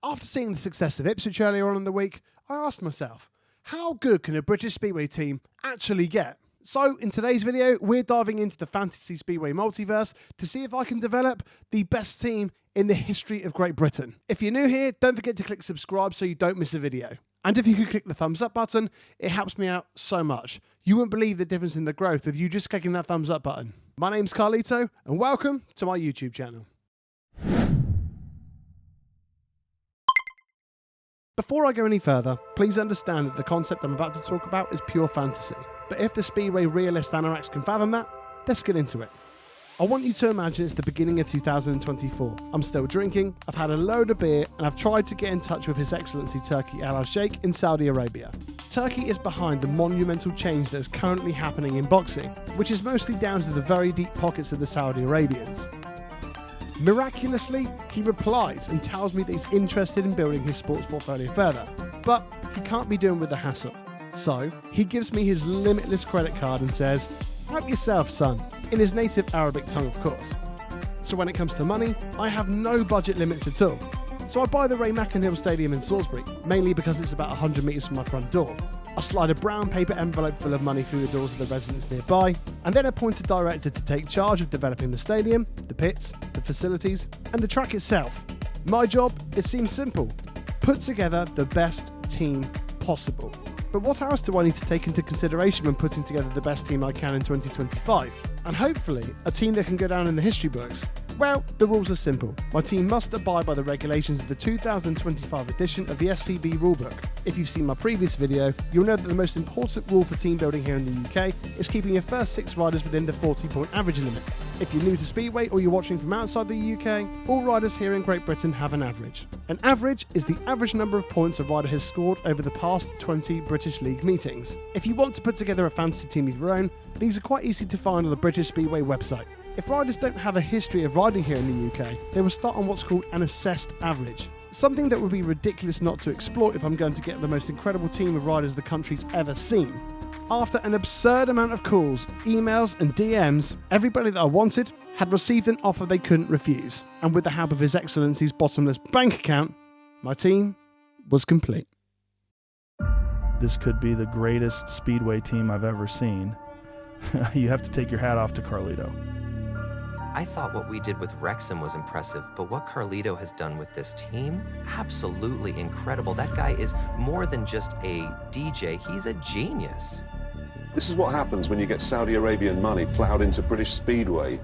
After seeing the success of Ipswich earlier on in the week, I asked myself, how good can a British Speedway team actually get? So in today's video, we're diving into the Fantasy Speedway multiverse to see if I can develop the best team in the history of Great Britain. If you're new here, don't forget to click subscribe so you don't miss a video. And if you could click the thumbs up button, it helps me out so much. You wouldn't believe the difference in the growth with you just clicking that thumbs up button. My name's Carlito, and welcome to my YouTube channel. Before I go any further, please understand that the concept I'm about to talk about is pure fantasy. But if the Speedway realist anoraks can fathom that, let's get into it. I want you to imagine it's the beginning of 2024. I'm still drinking, I've had a load of beer, and I've tried to get in touch with His Excellency Turki Al-Sheikh in Saudi Arabia. Turkey is behind the monumental change that is currently happening in boxing, which is mostly down to the very deep pockets of the Saudi Arabians. Miraculously, he replies and tells me that he's interested in building his sports portfolio further, but he can't be doing with the hassle. So, he gives me his limitless credit card and says, "Help yourself, son," in his native Arabic tongue, of course. So when it comes to money, I have no budget limits at all. So I buy the Ray McInhill Stadium in Salisbury, mainly because it's about 100 metres from my front door. I slide a brown paper envelope full of money through the doors of the residents nearby, and then appoint a director to take charge of developing the stadium, the pits, the facilities, and the track itself. My job, it seems simple. Put together the best team possible. But what else do I need to take into consideration when putting together the best team I can in 2025? And hopefully, a team that can go down in the history books? Well, the rules are simple. My team must abide by the regulations of the 2025 edition of the SCB rulebook. If you've seen my previous video, you'll know that the most important rule for team building here in the UK is keeping your first 6 riders within the 40-point average limit. If you're new to Speedway or you're watching from outside the UK, all riders here in Great Britain have an average. An average is the average number of points a rider has scored over the past 20 British League meetings. If you want to put together a fantasy team of your own, these are quite easy to find on the British Speedway website. If riders don't have a history of riding here in the UK, they will start on what's called an assessed average. Something that would be ridiculous not to exploit if I'm going to get the most incredible team of riders the country's ever seen. After an absurd amount of calls, emails and DMs, everybody that I wanted had received an offer they couldn't refuse. And with the help of His Excellency's bottomless bank account, my team was complete. This could be the greatest Speedway team I've ever seen. You have to take your hat off to Carlito. I thought what we did with Wrexham was impressive, but what Carlito has done with this team, absolutely incredible. That guy is more than just a DJ, he's a genius. This is what happens when you get Saudi Arabian money ploughed into British Speedway.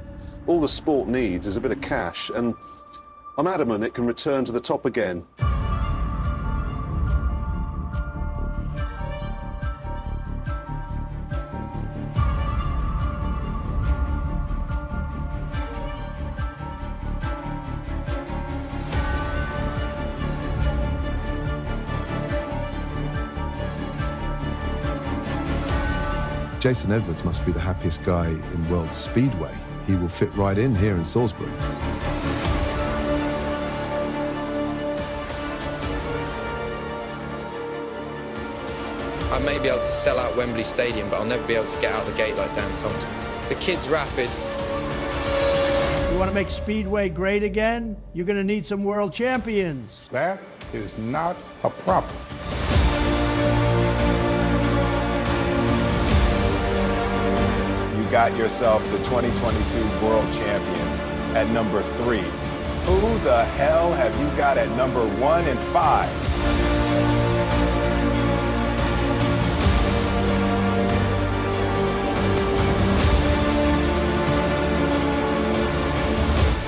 All the sport needs is a bit of cash, and I'm adamant it can return to the top again. Jason Edwards must be the happiest guy in World Speedway. He will fit right in here in Salisbury. I may be able to sell out Wembley Stadium, but I'll never be able to get out the gate like Dan Thompson. The kid's rapid. You want to make Speedway great again? You're going to need some world champions. That is not a problem. You got yourself the 2022 world champion at number 3. Who the hell have you got at number 1 and 5?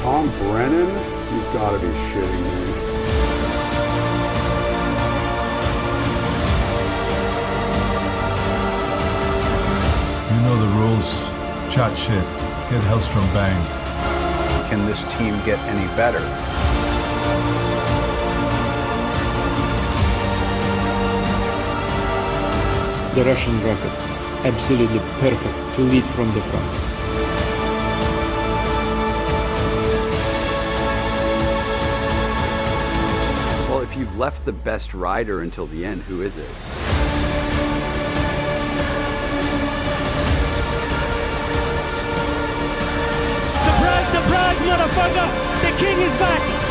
Tom Brennan? You've got to be shitting me. You know the rules. Chat shit. Get Hellstrom banged. Can this team get any better? The Russian record, absolutely perfect to lead from the front. Well, if you've left the best rider until the end, who is it? Surprise, surprise, motherfucker! The king is back!